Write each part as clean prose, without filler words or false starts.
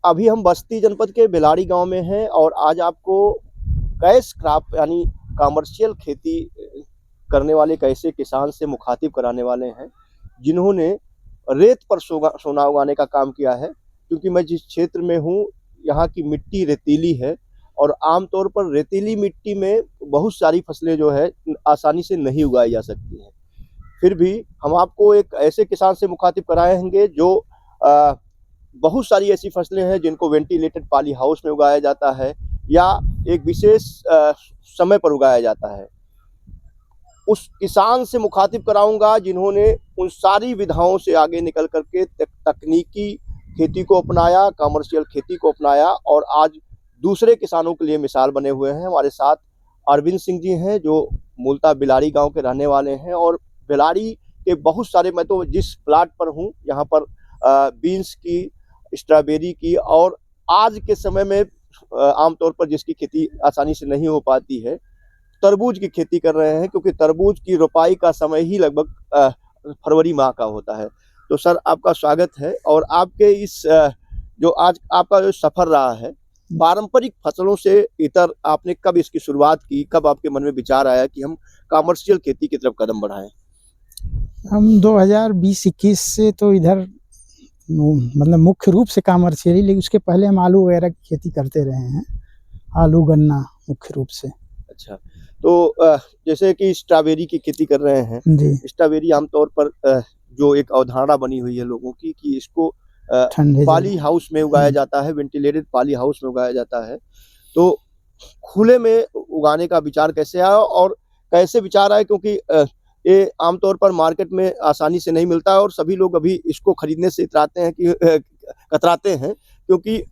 अभी हम बस्ती जनपद के बेलाड़ी गांव में हैं और आज आपको कैश क्रॉप यानी कमर्शियल खेती करने वाले एक ऐसे किसान से मुखातिब कराने वाले हैं जिन्होंने रेत पर सोना उगाने का काम किया है। क्योंकि मैं जिस क्षेत्र में हूँ यहाँ की मिट्टी रेतीली है और आमतौर पर रेतीली मिट्टी में बहुत सारी फसलें जो है आसानी से नहीं उगाई जा सकती हैं। फिर भी हम आपको एक ऐसे किसान से मुखातिब कराएंगे जो बहुत सारी ऐसी फसलें हैं जिनको वेंटिलेटेड पॉली हाउस में उगाया जाता है या एक विशेष समय पर उगाया जाता है। उस किसान से मुखातिब कराऊंगा जिन्होंने उन सारी विधाओं से आगे निकल करके तकनीकी खेती को अपनाया, कमर्शियल खेती को अपनाया और आज दूसरे किसानों के लिए मिसाल बने हुए हैं। हमारे साथ अरविंद सिंह जी हैं जो मूलतः बेलाड़ी गांव के रहने वाले हैं और बेलाड़ी के बहुत सारे, मैं तो जिस प्लाट पर हूं यहाँ पर बीन्स की, स्ट्रॉबेरी की और आज के समय में आमतौर पर जिसकी खेती आसानी से नहीं हो पाती है, तरबूज की खेती कर रहे हैं। क्योंकि तरबूज की रोपाई का समय ही लगभग फरवरी माह का होता है। तो सर आपका स्वागत है। और आपके इस जो आज आपका जो सफर रहा है पारंपरिक फसलों से इतर, आपने कब इसकी शुरुआत की, कब आपके मन में विचार आया कि हम कमर्शियल खेती की तरफ कदम बढ़ाएं? हम 2020-21 से तो इधर मतलब मुख्य रूप से कमर्शियली, लेकिन उसके पहले हम आलू वगैरह की खेती करते रहे हैं, आलू गन्ना मुख्य रूप से। अच्छा, तो जैसे कि स्ट्रॉबेरी की खेती कर रहे हैं जी। स्ट्रॉबेरी आमतौर पर जो एक अवधारणा बनी हुई है लोगों की कि इसको पॉली हाउस में उगाया जाता है, वेंटिलेटेड पॉली हाउस में उगाया जाता है। तो खुले में उगाने का विचार कैसे आया और कैसे विचार आया? क्योंकि ये आमतौर पर मार्केट में आसानी से नहीं मिलता है और सभी लोग अभी इसको खरीदने से कतराते हैं क्योंकि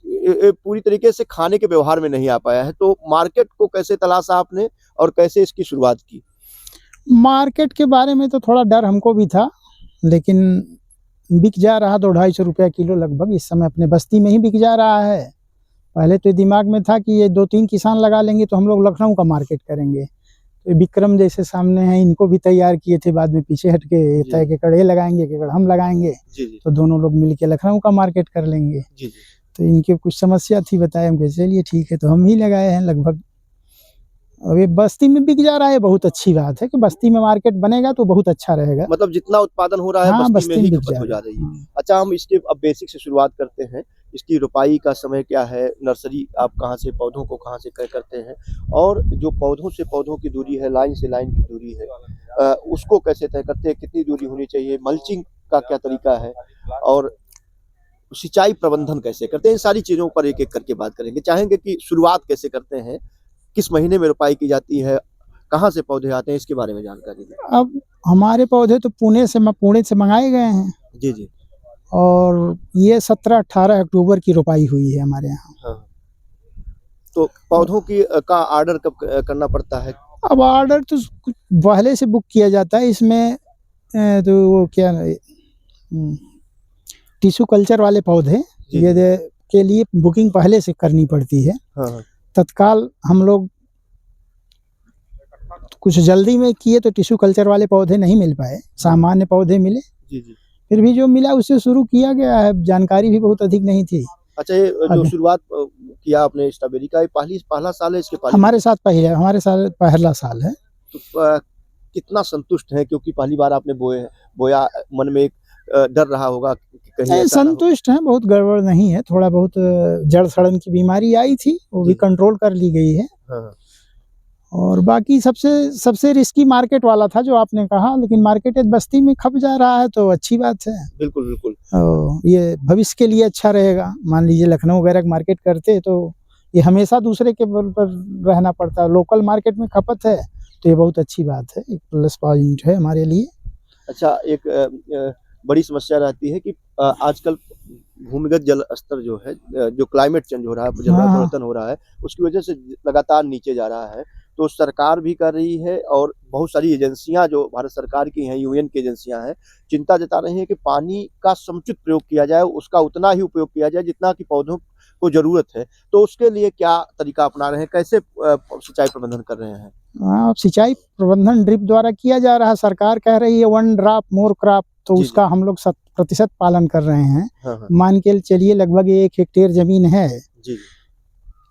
पूरी तरीके से खाने के व्यवहार में नहीं आ पाया है। तो मार्केट को कैसे तलाशा आपने और कैसे इसकी शुरुआत की? मार्केट के बारे में तो थोड़ा डर हमको भी था, लेकिन बिक जा रहा 200-250 रुपया किलो लगभग इस समय अपने बस्ती में ही बिक जा रहा है। पहले तो दिमाग में था कि ये 2-3 किसान लगा लेंगे तो हम लोग लखनऊ का मार्केट करेंगे। तो विक्रम जैसे सामने हैं, इनको भी तैयार किए थे, बाद में पीछे हट के तय के एकड़ ये लगाएंगे, एक एकड़ हम लगाएंगे, तो दोनों लोग मिल के लखनऊ का मार्केट कर लेंगे। तो इनकी कुछ समस्या थी, बताए हम, चलिए ठीक है, तो हम ही लगाए हैं लगभग। अब ये बस्ती में बिक जा रहा है, बहुत अच्छी बात है कि बस्ती में मार्केट बनेगा तो बहुत अच्छा रहेगा। मतलब जितना उत्पादन हो रहा है हाँ, बस्ती में ही खपत हो जा रही है। अच्छा, हम इसके अब बेसिक से शुरुआत करते हैं। इसकी रोपाई का समय क्या है? नर्सरी आप कहाँ से पौधों को कहाँ से करते हैं? और जो पौधों से पौधों की दूरी है, लाइन से लाइन की दूरी है, उसको कैसे तय करते हैं? कितनी दूरी होनी चाहिए? मल्चिंग का क्या तरीका है और सिंचाई प्रबंधन कैसे करते हैं? इन सारी चीजों पर एक एक करके बात करेंगे। चाहेंगे कि शुरुआत कैसे करते हैं, किस महीने में रोपाई की जाती है, कहाँ से पौधे आते हैं, इसके बारे में जानकारी दें। अब हमारे पौधे तो पुणे से मंगाए गए हैं। जी जी। और ये 17-18 अक्टूबर की रोपाई हुई है हमारे यहाँ। हाँ। तो पौधों की का ऑर्डर कब करना पड़ता है? अब ऑर्डर तो पहले से बुक किया जाता है। इसमें तो वो क्या टिश्यू कल्चर वाले पौधे ये के लिए बुकिंग पहले से करनी पड़ती है। हाँ। तत्काल हम लोग कुछ जल्दी में किए तो टिश्यू कल्चर वाले पौधे नहीं मिल पाए, सामान्य पौधे मिले। जी जी। फिर भी जो मिला उससे शुरू किया गया है, जानकारी भी बहुत अधिक नहीं थी। अच्छा, ये जो शुरुआत किया आपने स्ट्रॉबेरी का, पहला साल है इसके? हमारे साथ पहला साल है। तो कितना संतुष्ट है? क्योंकि पहली बार आपने बोया, मन में एक डर रहा होगा कि कहीं संतुष्ट है, बहुत गड़बड़ नहीं है। थोड़ा बहुत जड़ सड़न की बीमारी आई थी, वो भी कंट्रोल कर ली गई है। हाँ। और बाकी सबसे रिस्की मार्केट वाला था जो आपने कहा, लेकिन मार्केट बस्ती में खप जा रहा है तो अच्छी बात है। बिल्कुल बिल्कुल। ये भविष्य के लिए अच्छा रहेगा। मान लीजिए लखनऊ वगैरह मार्केट करते तो ये हमेशा दूसरे के बल पर रहना पड़ता है। लोकल मार्केट में खपत है तो ये बहुत अच्छी बात है, एक प्लस पॉइंट है हमारे लिए। अच्छा, एक बड़ी समस्या रहती है कि आजकल भूमिगत जल स्तर जो है, जो क्लाइमेट चेंज हो रहा है, जलवायु परिवर्तन हो रहा है, उसकी वजह से लगातार नीचे जा रहा है। तो सरकार भी कर रही है और बहुत सारी एजेंसियां जो भारत सरकार की हैं, यूएन की एजेंसियां हैं, चिंता जता रही हैं कि पानी का समुचित प्रयोग किया जाए, उसका उतना ही उपयोग किया जाए जितना कि पौधों को जरूरत है, तो उसके लिए क्या तरीका अपना रहे हैं, कैसे सिंचाई प्रबंधन कर रहे हैं? हाँ, सिंचाई प्रबंधन ड्रिप द्वारा किया जा रहा है। सरकार कह रही है 1 ड्रॉप मोर क्रॉप, तो जी, उसका हम लोग 100% पालन कर रहे हैं। हाँ, हाँ। मान के चलिए लगभग 1 हेक्टेयर जमीन है, जी,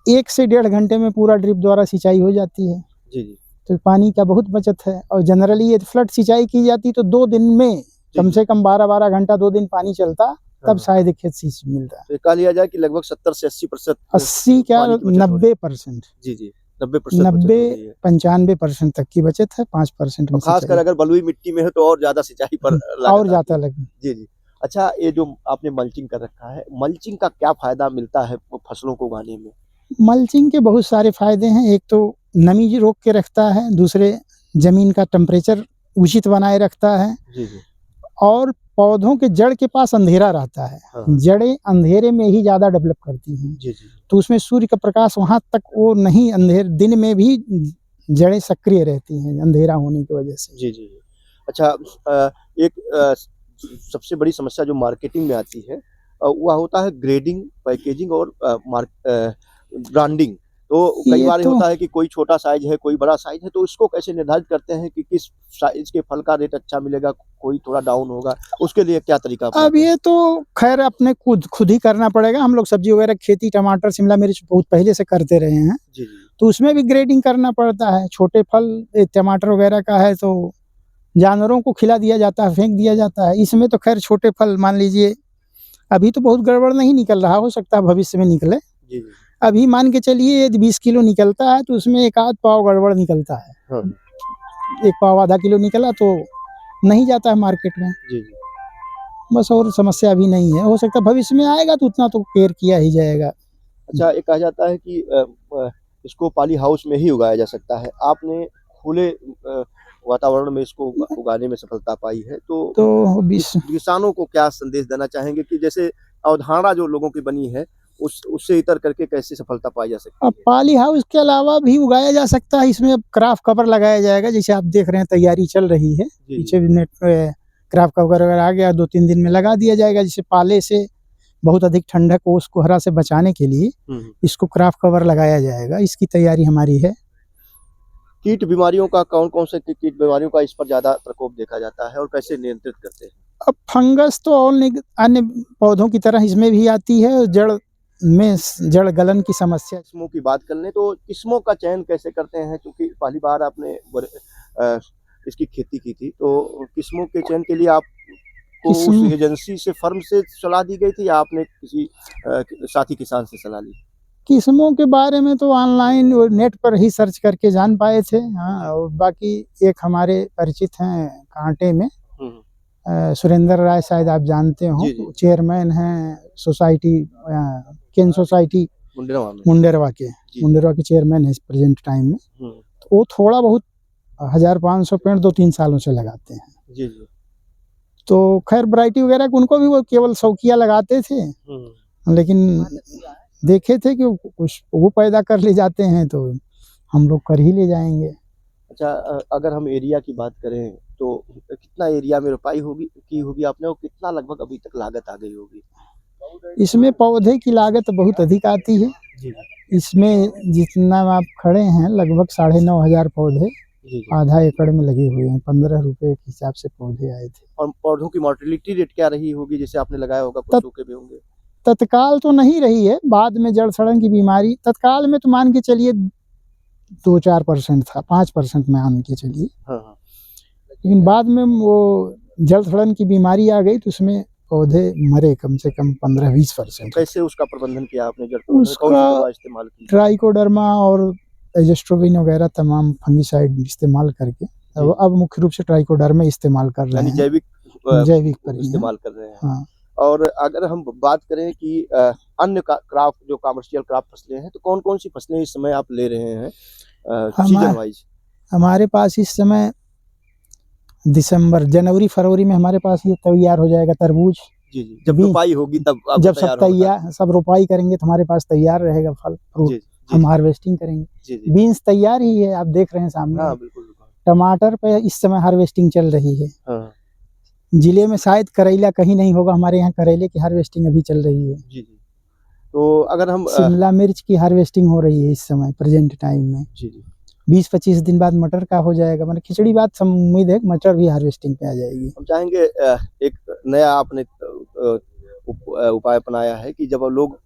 1 से 1.5 घंटे में पूरा ड्रिप द्वारा सिंचाई हो जाती है। जी, जी। तो पानी का बहुत बचत है। और जनरली ये फ्लड सिंचाई की जाती तो 2 दिन में कम से कम 12-12 घंटा 2 दिन पानी चलता, तब हाँ। शायद खेत सींच मिलता। तो कहा लिया जाए कि लगभग 70 से 80% 80 क्या पानी की बचत हो रही है। 90%, जी, जी, 90% बचत हो रही है। 90-95% तक की बचत है, 5% में खासकर सिंचाई अगर बलुई मिट्टी में है तो और ज्यादा सिंचाई पर लागत और आती ज़्यादा है। लगे। जी, जी। अच्छा, ये जो आपने मल्चिंग कर रखा है, मल्चिंग का क्या फायदा मिलता है फसलों को उगाने में? मल्चिंग के बहुत सारे फायदे हैं। एक तो नमी रोक के रखता है, दूसरे जमीन का टेम्परेचर उचित बनाए रखता है, जी, जी। और पौधों के जड़ के पास अंधेरा रहता है। हाँ। जड़ें अंधेरे में ही ज़्यादा डेवलप करती हैं, जी, जी। तो उसमें सूर्य का प्रकाश वहाँ तक वो नहीं, दिन में भी जड़ें सक्रिय रहती हैं अंधेरा होने की वजह से। जी, जी। अच्छा, एक सबसे बड़ी समस्या जो मार्केटिंग में आती है, वह होता है ग्रेडिंग, पैकेजिंग और ब्रांडिंग। तो कई ये बार ये तो होता है कि कोई छोटा साइज़ है, कोई बड़ा साइज़ है, तो इसको कैसे निर्धारित करते हैं कि किस साइज़ के फल का रेट अच्छा मिलेगा, कोई थोड़ा डाउन होगा, उसके लिए क्या तरीका अब अपनाते हैं? ये तो खैर अपने खुद ही करना पड़ेगा। हम लोग सब्जी वगैरह खेती, टमाटर, शिमला मिर्च बहुत पहले से करते रहे हैं, जी, जी। तो उसमें भी ग्रेडिंग करना पड़ता है। छोटे फल टमाटर वगैरह का है तो जानवरों को खिला दिया जाता है, फेंक दिया जाता है। इसमें तो खैर छोटे फल मान लीजिए अभी तो बहुत गड़बड़ नहीं निकल रहा, हो सकता है भविष्य में निकले। जी, जी। अभी मान के चलिए यदि 20 किलो निकलता है तो उसमें 1 आध पाव गड़बड़ निकलता है। हाँ। 1 पाव आधा किलो निकला तो नहीं जाता है मार्केट में। जी, जी। बस और समस्या अभी नहीं है। हो सकता है भविष्य में आएगा तो उतना तो केयर किया ही जाएगा। अच्छा, ये कहा जाता है कि इसको पॉली हाउस में ही उगाया जा सकता है। आपने खुले वातावरण में इसको उगाने में सफलता पाई है, तो तो बिस किसानों को क्या संदेश देना चाहेंगे कि जैसे अवधारणा जो लोगों की बनी है, उससे इतर करके कैसे सफलता पाई जा सकती अब है? पॉली हाउस के अलावा भी उगाया जा सकता है। इसमें अब क्राफ्ट कवर लगाया जाएगा, जैसे आप देख रहे हैं तैयारी चल रही है। जी, पीछे भी नेट क्राफ्ट कवर अगर आ गया 2-3 दिन में लगा दिया जाएगा। जैसे पाले से बहुत अधिक ठंडक को उसको हरा से बचाने के लिए हुँ। इसको क्राफ्ट कवर लगाया जाएगा। इसकी तैयारी हमारी है। कीट बीमारियों का कौन-कौन से कीट बीमारियों का इस पर ज़्यादा प्रकोप देखा जाता है और कैसे नियंत्रित करते हैं? अब फंगस तो और अन्य पौधों की तरह इसमें भी आती है, जड़ गलन की समस्या। किस्मों की बात कर लें तो किस्मों का चयन कैसे करते हैं? क्योंकि पहली बार आपने अ, इसकी खेती की थी, तो किस्मों के चयन के लिए आपको उस किस्म एजेंसी से, फर्म से सलाह दी गई थी या आपने किसी साथी किसान से सलाह ली? किस्मों के बारे में तो ऑनलाइन और नेट पर ही सर्च करके जान पाए थे। हाँ, और बाकी एक हमारे परिचित हैं कांटे में, हुँ, हुँ। सुरेंद्र राय, शायद आप जानते हो, जी, जी। चेयरमैन हैं सोसाइटी, केन सोसाइटी मुंडेरवा में। मुंडेरवा के। जी। मुंडेरवा के चेयरमैन है इस प्रेजेंट टाइम में। हुँ। तो वो थोड़ा बहुत 1500 पेड़ 2-3 सालों से लगाते हैं। जी, जी। तो खैर वैरायटी वगैरह उनको भी वो केवल शौकिया लगाते थे, हुँ। लेकिन देखे थे कि कुछ वो पैदा कर ले जाते हैं तो हम लोग कर ही ले जाएँगे। अच्छा, अगर हम एरिया की बात करें तो कितना एरिया में रोपाई की होगी आपने और कितना लगभग अभी तक लागत आ गई होगी? इसमें पौधे की लागत बहुत अधिक आती है। जी, इसमें जितना आप खड़े हैं लगभग 9,500 पौधे जी, जी। आधा एकड़ में लगे हुए हैं। 15 रुपए के हिसाब से पौधे आए थे। और पौधों की मोर्टेलिटी रेट क्या रही होगी? जैसे आपने लगाया होगा, कुछ तत सूखे भी होंगे? तत्काल तो नहीं रही है, बाद में जड़ सड़न की बीमारी, तत्काल में तो मान के चलिए 2-4% था, 5% मान के चलिए। हाँ, हाँ। लेकिन बाद में वो जड़ सड़न की बीमारी आ गई तो उसमें पौधे मरे कम से कम 15-20%। कैसे उसका प्रबंधन किया आपने? जड़ प्रबंधन कौन सी उसका दवा इस्तेमाल की? ट्राइकोडर्मा और एजेस्ट्रोबिन वगैरह तमाम फंगिसाइड इस्तेमाल करके, अब मुख्य रूप से ट्राइकोडर्मा इस्तेमाल कर रहे यानी हैं। जैविक जैविक पर ही हैं। इस्तेमाल कर रहे हैं। हाँ, और अगर हम बात करें कि अन्य क्राफ्ट जो कमर्शियल क्राफ्ट फसलें हैं, तो कौन-कौन सी फसलें इस समय आप ले रहे हैं सीजन हमा वाइज़? हमारे पास इस समय दिसंबर, जनवरी, फरवरी में हमारे पास ये तैयार हो जाएगा तरबूज। जी, जी। जब बी रोपाई होगी तब आपको जब सब होगा। सब रोपाई करेंगे तो हमारे पास तैयार रहेगा फल, फ्रूट, जी, जी, हम जी, हार्वेस्टिंग करेंगे। जी, जी। बीन्स तैयार ही है, आप देख रहे हैं सामने। हाँ, बिल्कुल, बिल्कुल। टमाटर पे इस समय हार्वेस्टिंग चल रही है। हाँ, जिले में शायद करेला कहीं नहीं होगा, हमारे यहाँ करेले की हार्वेस्टिंग अभी चल रही है। जी, जी। तो अगर हम शिमला मिर्च की हार्वेस्टिंग हो रही है इस समय प्रेजेंट टाइम में। जी जी 20-25 दिन बाद मटर का हो जाएगा, मतलब खिचड़ी बात सब उम्मीद है कि मटर भी हार्वेस्टिंग पे आ जाएगी। हम चाहेंगे एक नया आपने उपाय अपनाया है कि जब लोग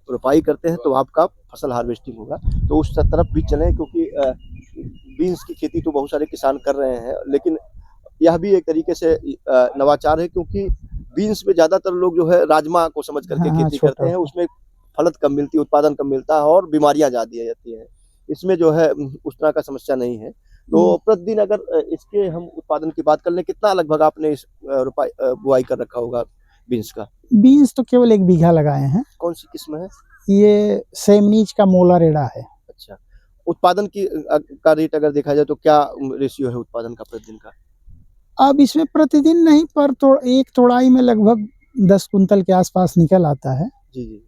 रोपाई करते हैं तो आपका फसल हार्वेस्टिंग होगा, तो उस तरफ भी चलें, क्योंकि बीन्स की खेती तो बहुत सारे किसान कर रहे हैं, लेकिन यह भी एक तरीके से नवाचार है, क्योंकि बीन्स में ज़्यादातर लोग जो है राजमा को समझ करके हाँ, हाँ, खेती करते हैं, छोटा। उसमें फलत कम मिलती है, उत्पादन कम मिलता है और बीमारियाँ ज़्यादा आ जाती हैं। इसमें जो है उस तरह का समस्या नहीं है। तो प्रतिदिन अगर इसके हम उत्पादन की बात कर लें, कितना लगभग आपने इस बुआई कर रखा होगा बीन्स का? बीन्स तो केवल 1 बीघा लगाए हैं। कौन-सी किस्म है? ये सेमनीच का मोला रेडा है। अच्छा। उत्पादन की का रेट अगर देखा जाए तो क्या रेशियो है उत्पादन का प्रतिदिन का? अब इसमें प्रतिदिन नहीं, पर तो एक तोड़ाई में लगभग 10 कुंतल के आसपास निकल आता है जी, जी।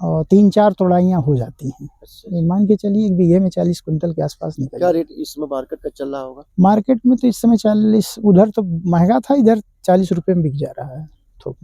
और 3-4 तोड़ाइयाँ हो जाती हैं। अच्छा। ये मान के चलिए 1 बीघे में 40 कुंतल के आसपास निकल क्या जाता है। रेट इस समय मार्केट का चल रहा होगा? मार्केट में तो इस समय 40, उधर तो महँगा था, इधर 40 रुपए में बिक जा रहा है थोक में।